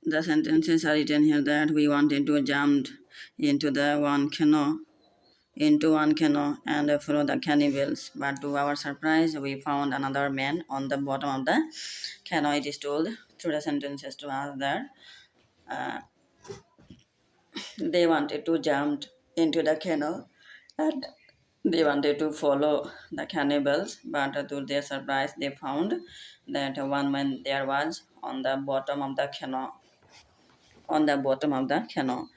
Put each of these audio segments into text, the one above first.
The sentences are written here that we wanted to jump into the one canoe and follow the cannibals. But to our surprise, we found another man on the bottom of the canoe. It is told through the sentences to us that uh, they wanted to jump into the canoe and they wanted to follow the cannibals, but to their surprise, they found that one man there was on the bottom of the canoe. On the bottom of the canoe.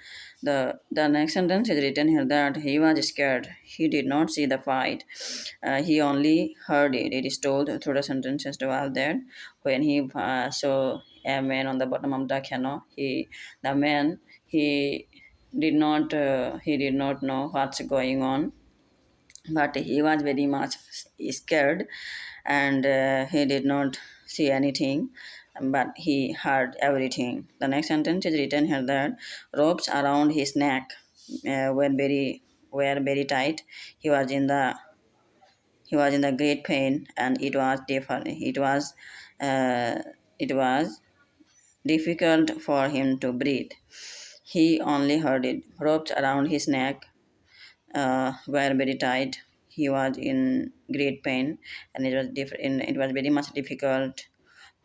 The next sentence is written here that he was scared. He did not see the fight. He only heard it. It is told through the sentences to us that when he saw a man on the bottom of the canoe, the man, he he did not know what's going on, but he was very much scared, and he did not see anything, but he heard everything. The next sentence is written here that ropes around his neck were very tight. He was in the he was in the great pain, and it was different. Uh, it was difficult for him to breathe. He only heard it. Ropes around his neck were very tight. He was in great pain, and it was very much difficult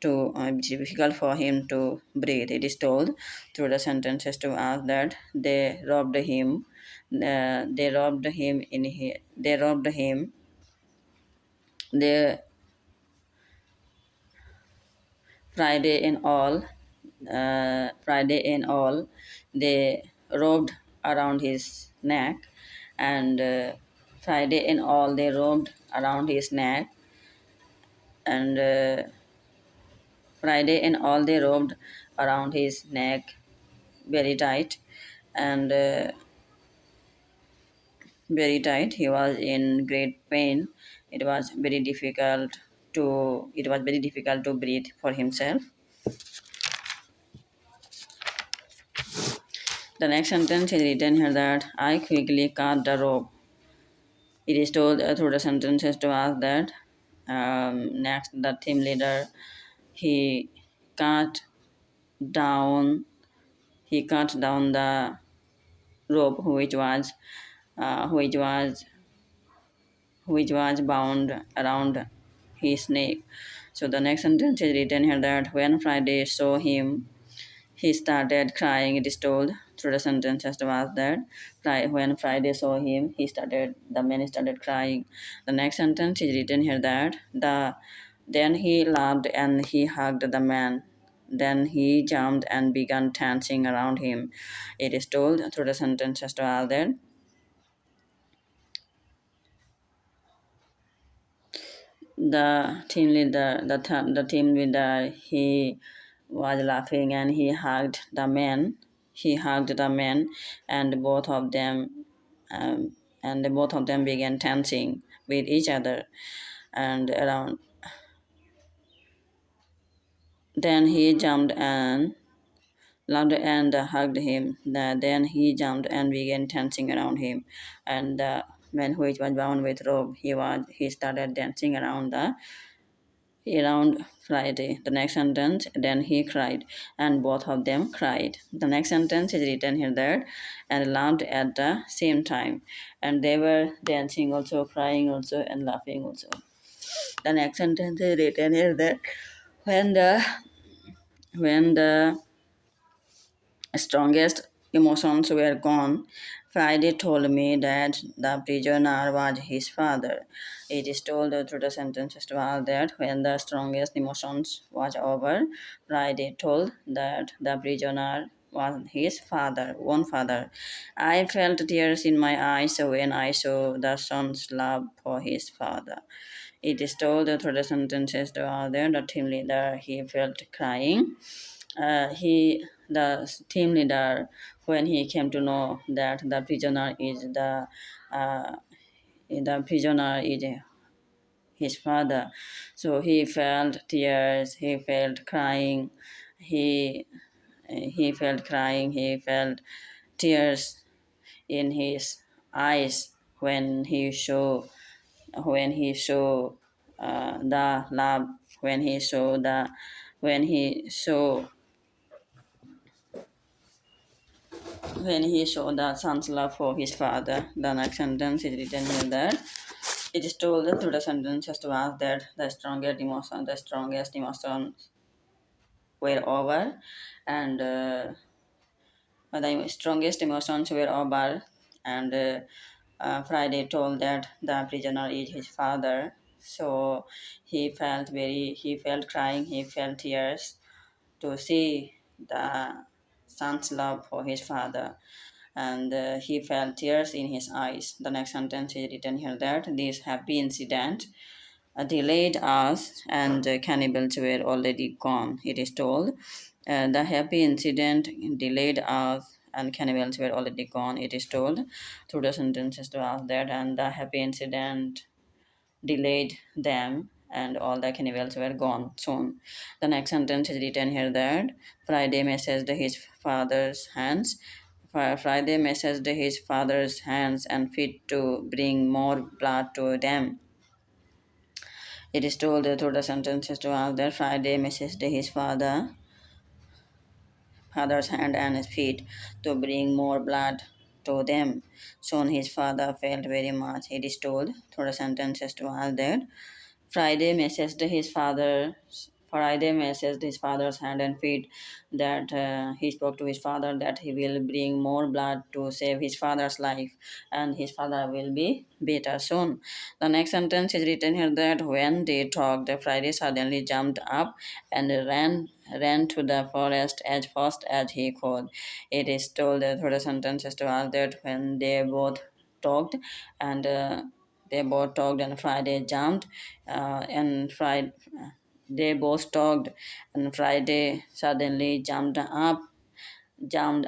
for him to breathe. It is told through the sentences to us that they robbed him. They robbed him in he, They robbed him. They Friday in all. Friday in all, they robbed around his neck, and Friday in all they robbed around his neck, and Friday in all they robbed around his neck very tight, and very tight. He was in great pain. It was very difficult to breathe for himself. The next sentence is written here that I quickly cut the rope. It is told through the sentences to us that next the team leader, he cut down he cut down the rope which was bound around his neck. So the next sentence is written here that when Friday saw him, he started crying. It is told through the sentences to us that when Friday saw him, the man started crying. The next sentence is written here that then he laughed and he hugged the man. Then he jumped and began dancing around him. It is told through the sentences to us that the team leader, he was laughing and he hugged the man. And both of them began dancing with each other and around. Then he jumped and loved and hugged him. Then he jumped and began dancing around him, and the man which was bound with rope, he started dancing around Friday. The next sentence, then he cried, and both of them cried. The next sentence is written here that, and laughed at the same time, and they were dancing also, crying also, and laughing also. The next sentence is written here that when the when the strongest emotions were gone, Friday told me that the prisoner was his father. It is told through the sentences to us that when the strongest emotions was over, Friday told that the prisoner was his own father. I felt tears in my eyes when I saw the son's love for his father. It is told through the sentences to us that the team leader, he felt crying. The team leader, when he came to know that uh, the prisoner is his father, so he felt tears, he felt crying, he he felt tears in his eyes when he saw the love when he saw when he showed the son's love for his father. The next sentence is written here that it is told through the sentences to us that the strongest emotions were over, and the strongest emotions were over, and Friday told that the prisoner is his father. So he felt crying, he felt tears to see the son's love for his father, and he felt tears in his eyes. The next sentence is written here that this happy incident delayed us, and cannibals were already gone. It is told the happy incident delayed us, and cannibals were already gone. It is told through the sentences to us that, and the happy incident delayed them, and all the cannibals were gone soon. The next sentence is written here that Friday messaged his father's hands. Friday messaged his father's hands and feet to bring more blood to them. It is told through the sentences to us that Friday messaged his father's hand and his feet to bring more blood to them. Soon his father felt very much. It is told through the sentences to us that Friday messaged his father. Friday messaged his father's hand and feet that he spoke to his father that he will bring more blood to save his father's life, and his father will be better soon. The next sentence is written here that when they talked, Friday suddenly jumped up and ran to the forest as fast as he could. It is told through the sentences to us that when talked and they both talked and Friday jumped and Friday they both talked and Friday suddenly jumped up and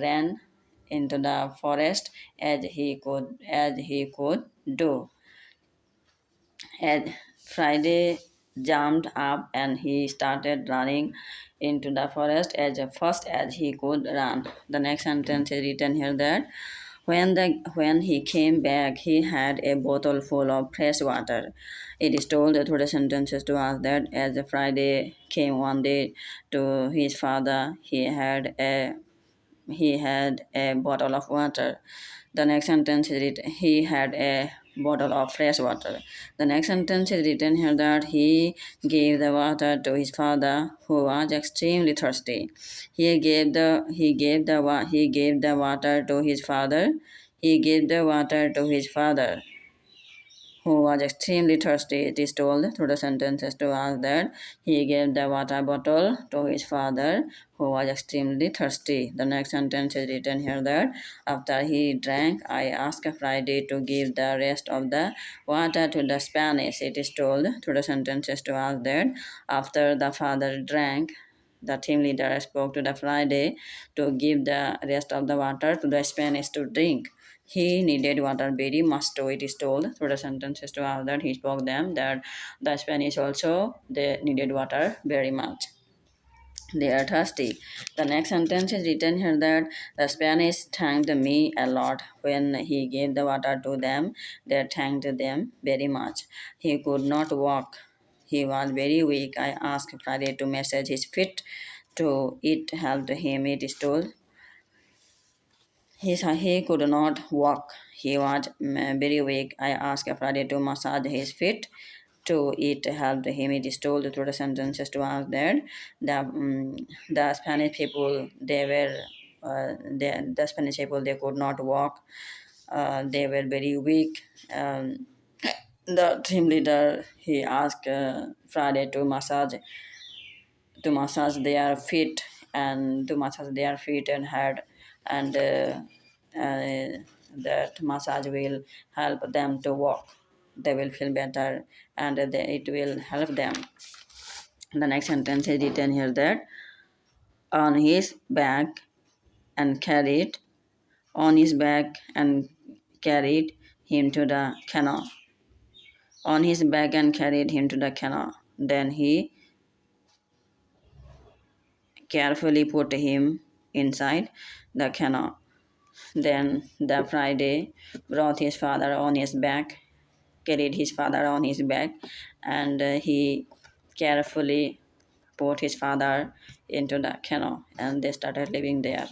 ran into the forest as he could do. And Friday jumped up and he started running into the forest as fast as he could run. The next sentence is written here that when he came back, he had a bottle full of fresh water. It is told through the sentences to us that as Friday came one day to his father, he had a bottle of water. The next sentence is written, he had a bottle of fresh water. The next sentence is written here that he gave the water to his father, who was extremely thirsty. He gave the water to his father. He gave the water to his father, who was extremely thirsty. It is told through the sentences to us that he gave the water bottle to his father, who was extremely thirsty. The next sentence is written here that after he drank, I asked Friday to give the rest of the water to the Spanish. It is told through the sentences to us that after the father drank, the team leader spoke to the Friday to give the rest of the water to the Spanish to drink. He needed water very much, so it is told through the sentences to us that he spoke them that the Spanish also they needed water very much. They are thirsty. The next sentence is written here that the Spanish thanked me a lot when he gave the water to them. They thanked them very much. He could not walk. He was very weak. I asked Friday to massage his feet to it helped him. It is told he could not walk. He was very weak. I asked Friday to massage his feet to it helped him. It is told through the sentences to us that the Spanish people the Spanish people they could not walk. They were very weak. The team leader he asked Friday to massage their feet and head, and that massage will help them to walk. They will feel better, and it will help them. The next sentence is written here that on his back and carried on his back and carried him to the canal. On his back and carried him to the canal. Then he carefully put him inside the canal. Then the Friday brought his father on his back, carried his father on his back, and he carefully put his father into the canal, and they started living there.